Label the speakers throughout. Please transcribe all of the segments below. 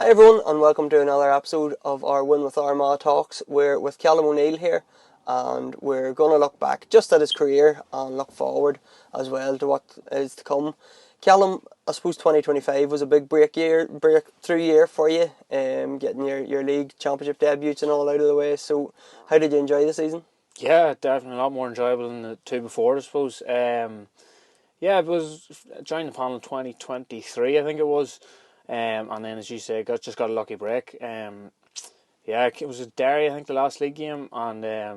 Speaker 1: Hi everyone and welcome to another episode of our Win with Armagh talks. We're with Callum O'Neill here and we're going to look back just at his career and look forward as well to what is to come. Callum, I suppose 2025 was a big breakthrough year for you, getting your league championship debuts and all out of the way. So how did you enjoy the season?
Speaker 2: Yeah, definitely a lot more enjoyable than the two before, I suppose. Yeah, it was joined the panel in 2023, I think it was. And then, as you say, just got a lucky break. Yeah, it was a Derry, I think, the last league game, and a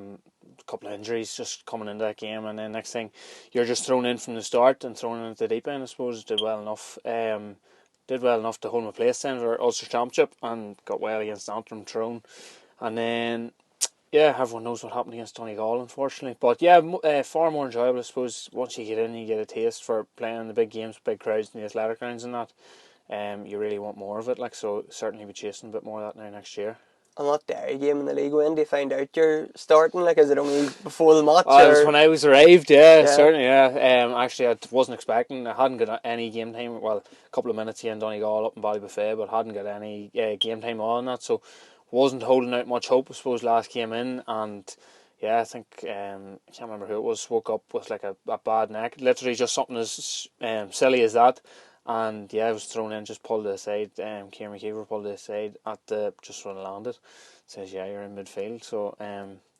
Speaker 2: couple of injuries just coming into that game. And then next thing, you're just thrown in from the start and thrown in at the deep end, I suppose. Did well enough. Did well enough to hold my place then for Ulster Championship and got well against Antrim, Tyrone. And then, yeah, everyone knows what happened against Donegal, unfortunately. But yeah, far more enjoyable, I suppose. Once you get in, you get a taste for playing in the big games, big crowds, and the athletic grounds and that. You really want more of it, so certainly be chasing a bit more of that now next year.
Speaker 1: And that Derry game in the league, when do you find out you're starting? Is it only before the match?
Speaker 2: It was when I was arrived,
Speaker 1: Yeah.
Speaker 2: certainly, yeah. Actually, I wasn't expecting. I hadn't got any game time. Well, a couple of minutes here in Donegal up in Ballybuffet, but hadn't got any game time on that, so wasn't holding out much hope, I suppose. Last came in, and yeah, I think I can't remember who it was. Woke up with a bad neck, literally just something as silly as that. And yeah, I was thrown in, just pulled it aside. Kieran McKeever pulled it aside just when I landed. Says, yeah, you're in midfield. So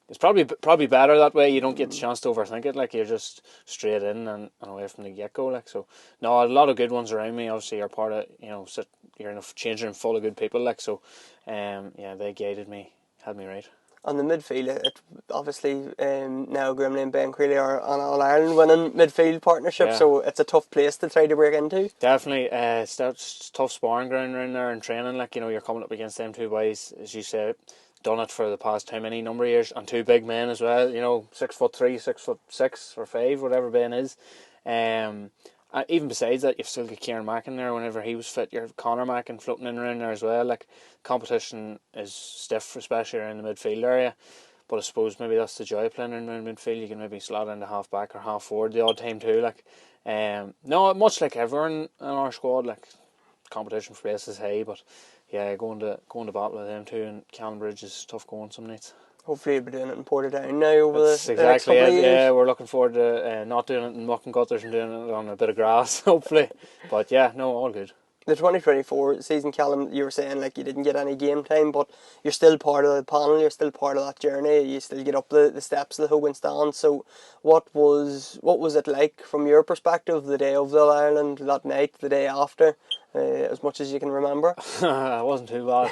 Speaker 2: it's probably better that way. You don't get the chance to overthink it. You're just straight in and away from the get go. So no, a lot of good ones around me. Obviously, you're part of you're in a changing room full of good people. Yeah, they guided me, had me right.
Speaker 1: On the midfield, it obviously now Grimley and Ben Creeley are an All-Ireland winning midfield partnership, so it's a tough place to try to break into.
Speaker 2: Definitely, it's tough sparring ground around there and training. You're coming up against them two boys, as you say, done it for the past how many number of years, and two big men as well. 6'3", 6'6" or 5, whatever Ben is. Even besides that, you've still got Kieran Mack in there whenever he was fit. You're Conor Mack and floating in around there as well. Competition is stiff, especially around the midfield area. But I suppose maybe that's the joy of playing in midfield. You can maybe slot into half back or half forward the odd time too. No, much like everyone in our squad, competition for place is high. But yeah, going to battle with them too, and Callum Bridge is tough going some nights.
Speaker 1: Hopefully you'll be doing it in Portadown now over the next
Speaker 2: exactly
Speaker 1: couple of years.
Speaker 2: Yeah, we're looking forward to not doing it in muck and gutters and doing it on a bit of grass, hopefully. But yeah, no, all good.
Speaker 1: The 2024 season, Callum, you were saying you didn't get any game time, but you're still part of the panel, you're still part of that journey, you still get up the steps of the Hogan stand. So what was it like from your perspective, the day of the All-Ireland, that night, the day after, as much as you can remember?
Speaker 2: It wasn't too bad.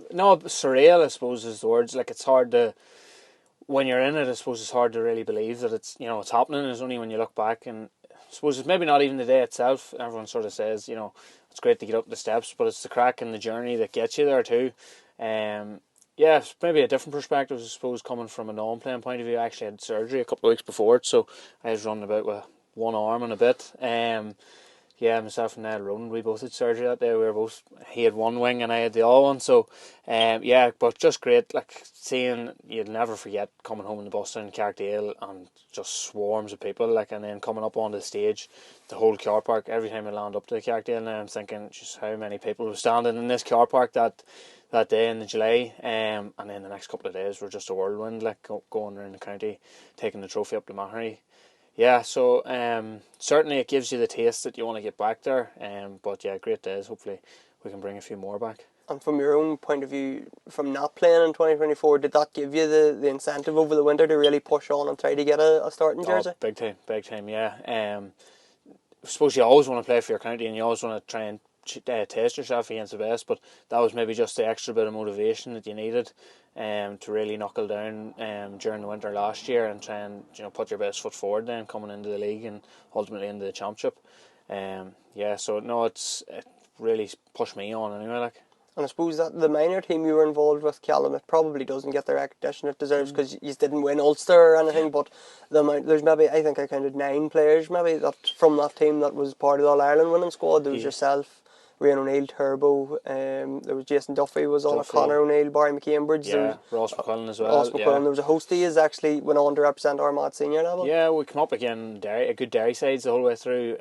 Speaker 2: No, surreal, I suppose, is the words. It's hard to, when you're in it, I suppose it's hard to really believe that it's it's happening. It's only when you look back, and I suppose it's maybe not even the day itself. Everyone sort of says, it's great to get up the steps, but it's the crack and the journey that gets you there too. Yeah, it's maybe a different perspective, I suppose, coming from a non-playing point of view. I actually had surgery a couple of weeks before it, so I was running about with one arm and a bit. Yeah, myself and Ned Ronan, we both had surgery that day. He had one wing and I had the other one. So, yeah, but just great. Seeing, you'd never forget coming home in the bus in Carrickdale and just swarms of people. And then coming up onto the stage, the whole car park. Every time I land up to the Carrickdale now, I'm thinking just how many people were standing in this car park that day in the July. And then the next couple of days were just a whirlwind, going around the county, taking the trophy up to Mahary. Yeah, so certainly it gives you the taste that you want to get back there. But yeah, great days. Hopefully we can bring a few more back.
Speaker 1: And from your own point of view, from not playing in 2024, did that give you the incentive over the winter to really push on and try to get a starting jersey?
Speaker 2: Big time, yeah. I suppose you always want to play for your county and you always want to try and test yourself against the best, but that was maybe just the extra bit of motivation that you needed to really knuckle down during the winter last year and try and put your best foot forward then coming into the league and ultimately into the championship. Yeah, so no, it really pushed me on anyway.
Speaker 1: And I suppose that the minor team you were involved with, Callum, it probably doesn't get the recognition it deserves because you didn't win Ulster or anything, but there's maybe, I think I counted 9 players maybe that from that team that was part of the All-Ireland winning squad. There was yourself, Rian O'Neill, Turbo, there was Jason Duffy was on it, Conor O'Neill, Barry McCambridge.
Speaker 2: Yeah, Ross McQuillan as well.
Speaker 1: Ross McQuillan. There was a host of us actually went on to represent Armagh at senior level.
Speaker 2: Yeah, we come up again, a good Derry sides the whole way through.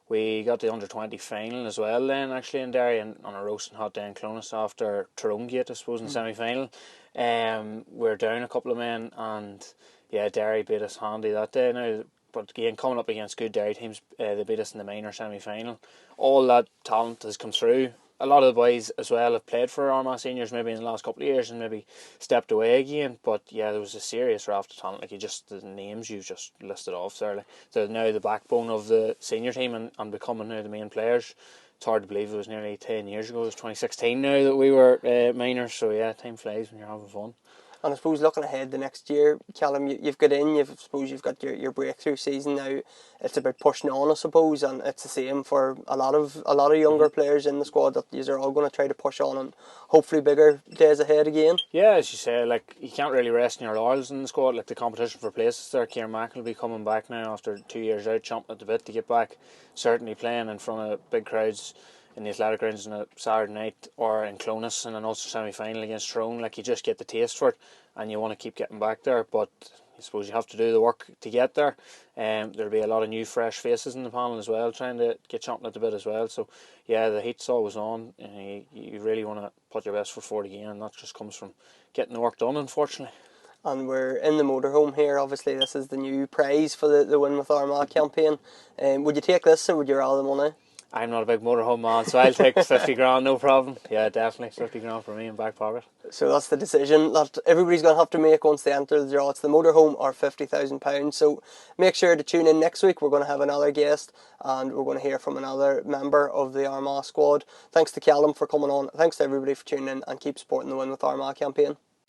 Speaker 2: We got the under-20 final as well then, actually, in Derry, and on a roasting hot day in Clonus after Tyrone Gate, I suppose, in the semi-final. We were down a couple of men, and yeah, Derry beat us handy that day now. But again, coming up against good Derry teams, they beat us in the minor semi-final. All that talent has come through. A lot of the boys as well have played for Armagh seniors maybe in the last couple of years and maybe stepped away again. But yeah, there was a serious raft of talent. Like the names you've just listed off there, like they're now the backbone of the senior team and becoming now the main players. It's hard to believe it was nearly 10 years ago. It was 2016 now that we were minors. So yeah, time flies when you're having fun.
Speaker 1: And I suppose looking ahead the next year, Callum, you've got you've got your breakthrough season now. It's about pushing on, I suppose, and it's the same for a lot of younger players in the squad that these are all going to try to push on and hopefully bigger days ahead again.
Speaker 2: Yeah, as you say, like you can't really rest in your laurels in the squad. Like the competition for places there, Kieran Mack will be coming back now after 2 years out, chomping at the bit to get back. Certainly playing in front of big crowds in the athletic grounds on a Saturday night or in Clonus in an Ulster semi-final against Tyrone. Like you just get the taste for it and you want to keep getting back there, but I suppose you have to do the work to get there. There'll be a lot of new fresh faces in the panel as well, trying to get chomping at the bit as well. So yeah, the heat's always on, and you really want to put your best foot forward again, and that just comes from getting the work done, unfortunately.
Speaker 1: And we're in the motorhome here. Obviously this is the new prize for the Win with Armagh campaign. Would you take this or would you rather the money?
Speaker 2: I'm not a big motorhome man, so I'll take 50 grand, no problem. Yeah, definitely 50 grand for me in back pocket.
Speaker 1: So that's the decision that everybody's going to have to make once they enter the draw. It's the motorhome or £50,000. So make sure to tune in next week. We're going to have another guest and we're going to hear from another member of the Armagh squad. Thanks to Callum for coming on. Thanks to everybody for tuning in and keep supporting the Win with Armagh campaign.